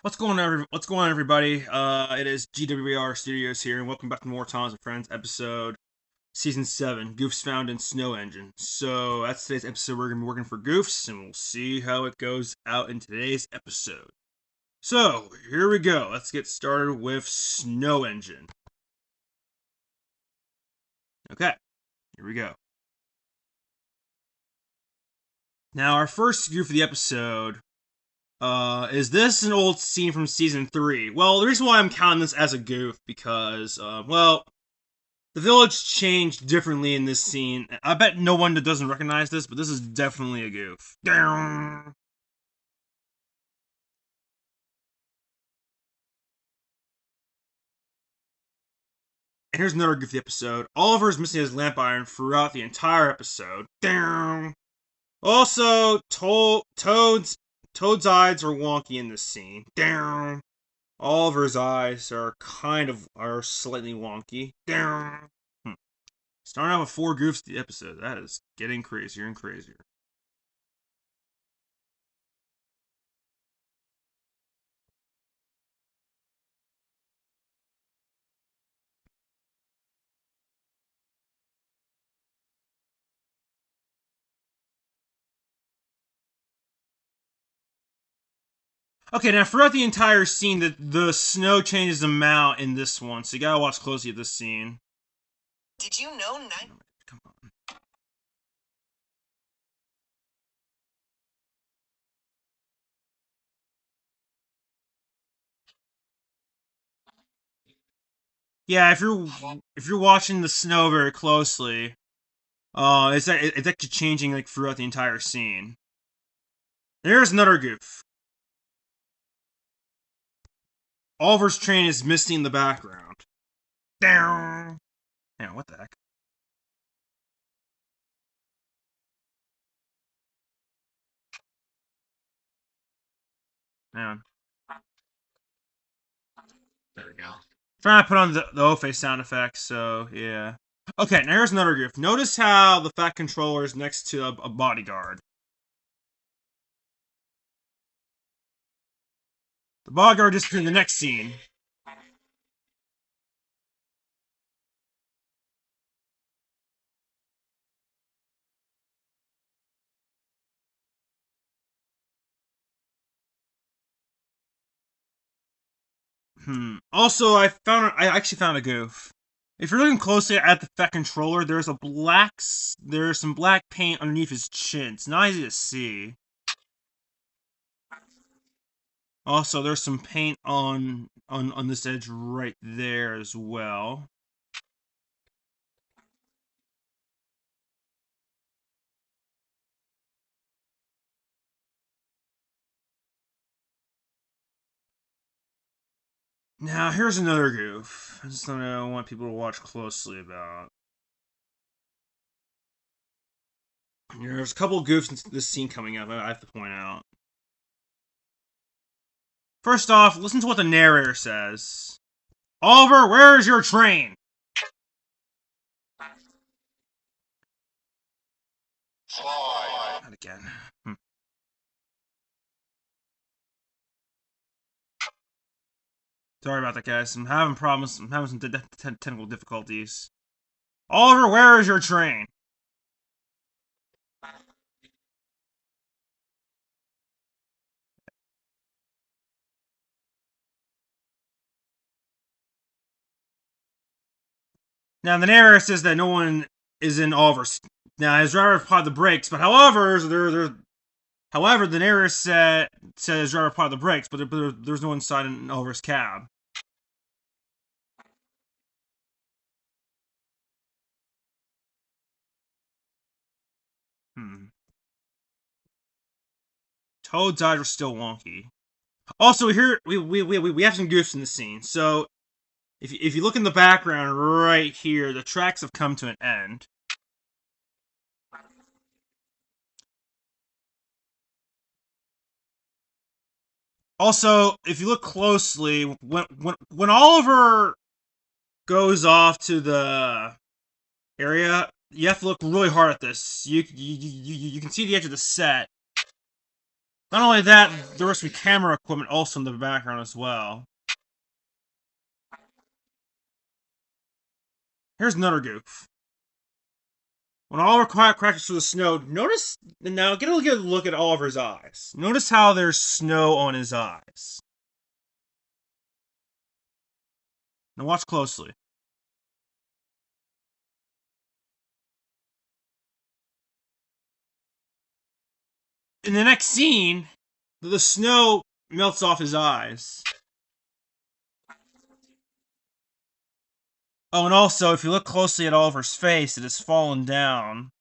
What's going on, everybody? It is GWR Studios here, and welcome back to More Times with Friends, episode season 7, Goofs Found in Snow Engine. So that's today's episode. We're gonna be working for Goofs, and we'll see how it goes out in today's episode. So here we go. Let's get started with Snow Engine. Okay, here we go. Now our first goof of the episode. Is this an old scene from season 3? Well, the reason why I'm counting this as a goof because, the village changed differently in this scene. I bet no one that doesn't recognize this, but this is definitely a goof. And here's another goof of the episode. Oliver is missing his lamp iron throughout the entire episode. Also, Toad's eyes are wonky in this scene. Oliver's eyes are slightly wonky. Starting out with 4 goofs the episode. That is getting crazier and crazier. Okay, now throughout the entire scene, the snow changes amount in this one, so you gotta watch closely at this scene. Did you know night? Come on. Yeah, if you're watching the snow very closely, it's actually changing like throughout the entire scene. There's another goof. Oliver's train is misty in the background. Down. Yeah, what the heck? Man. There we go. Trying to put on the O-face sound effects, so yeah. Okay, now here's another goof. Notice how the fat controller is next to a bodyguard. The bodyguard just in the next scene. Also, I actually found a goof. If you're looking closely at the fat controller, there's some black paint underneath his chin. It's not easy to see. Also, there's some paint on this edge right there as well. Now, here's another goof. I just don't want people to watch closely about. There's a couple goofs in this scene coming up I have to point out. First off, listen to what the narrator says. Oliver, where is your train? Not again. Sorry about that, guys. I'm having problems. I'm having some technical difficulties. Oliver, where is your train? Now, the narrator says that no one is in Oliver's. Now, his driver applied the brakes, but however, the narrator said his driver applied the brakes, but there's no one inside in Oliver's cab. Toad's eyes are still wonky. Also, here we have some goofs in the scene. So if you look in the background right here, the tracks have come to an end. Also, if you look closely, when Oliver goes off to the area, you have to look really hard at this. You can see the edge of the set. Not only that, there was some camera equipment also in the background as well. Here's another goof. When Oliver crashes through the snow, notice now get a good look at Oliver's eyes. Notice how there's snow on his eyes. Now watch closely. In the next scene, the snow melts off his eyes. Oh, and also, if you look closely at Oliver's face, it has fallen down.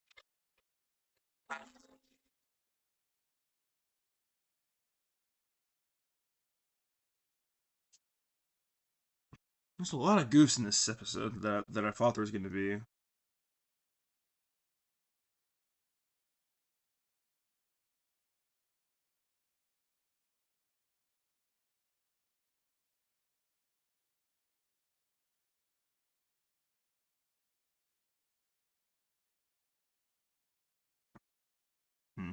There's a lot of goofs in this episode that I thought there was going to be. Hmm.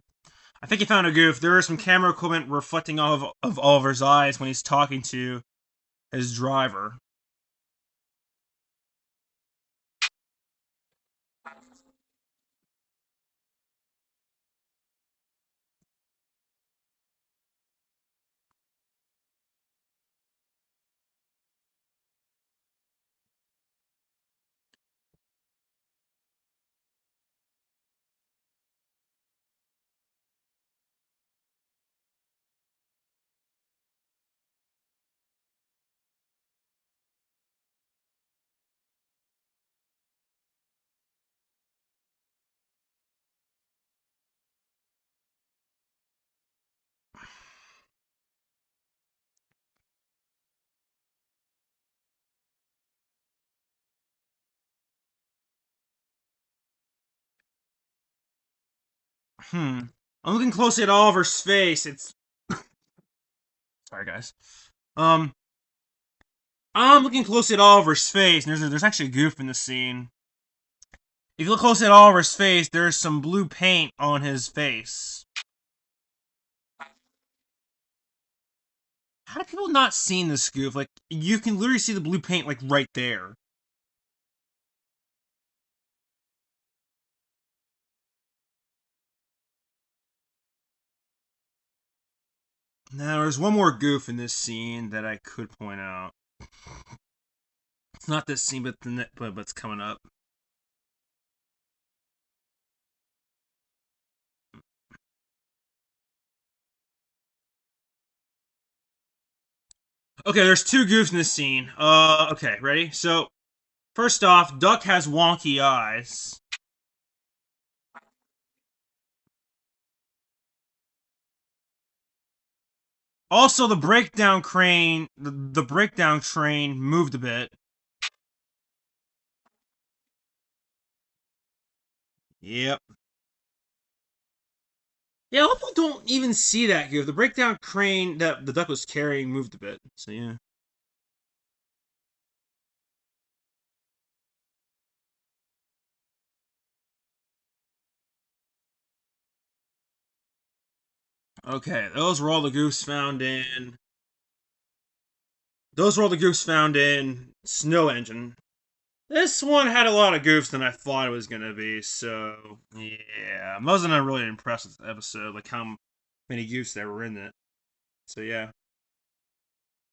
I think he found a goof. There is some camera equipment reflecting off of Oliver's eyes when he's talking to his driver. I'm looking closely at Oliver's face. It's sorry, guys. Um, I'm looking closely at Oliver's face, and there's actually a goof in the scene. If you look closely at Oliver's face, there's some blue paint on his face. How do people not seen this goof? Like, you can literally see the blue paint, like, right there. Now, there's one more goof in this scene that I could point out. It's not this scene, but it's coming up. Okay, there's two goofs in this scene. Okay, ready? So, first off, Duck has wonky eyes. Also, the breakdown crane, the breakdown train moved a bit. Yep. Yeah, a lot of people don't even see that goof. The breakdown crane that the duck was carrying moved a bit. So yeah. Okay, those were all the goofs found in. Those were all the goofs found in Snow Engine. This one had a lot of goofs than I thought it was gonna be. So yeah, I wasn't really impressed with the episode, like how many goofs there were in it. So yeah.